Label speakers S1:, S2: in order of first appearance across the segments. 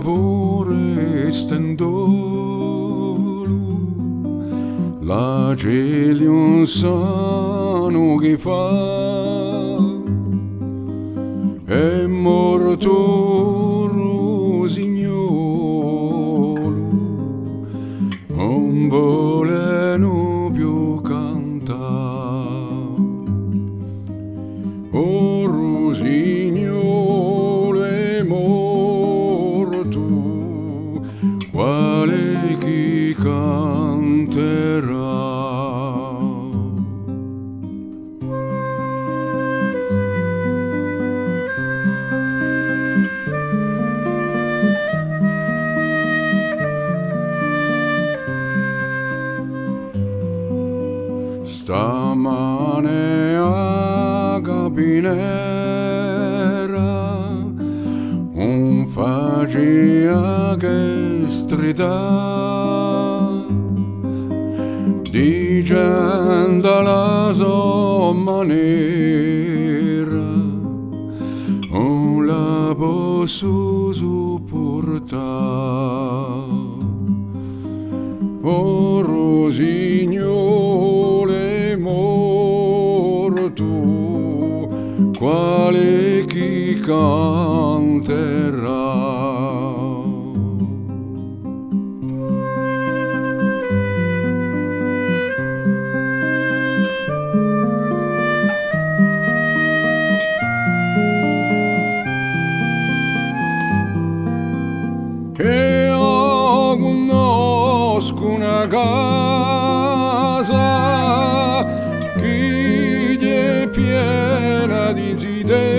S1: foresta in dolo, la geli un sano che fa, è morto Rosignolo, non voleno più cantare. Oh, Rosignolo è morto, quale chi canterà? Stamane a Gabinera un faccia che strida dicendo la sua maniera non la posso sopportare. Oh, Rosignolo è morto, quale chi canterà? E io conosco una casa che è piena di zitelli,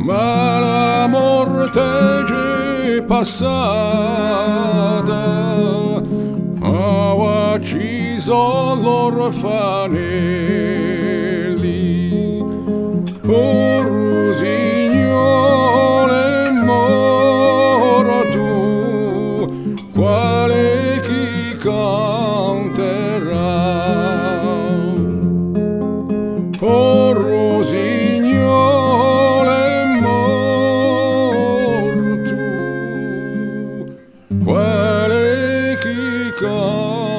S1: ma la morte c'è passata, ha ucciso l'orfanelli. Oh, Rosignolo è morto, quale chi canterà? Oh, Rosignolo è morto, quale chi canterà?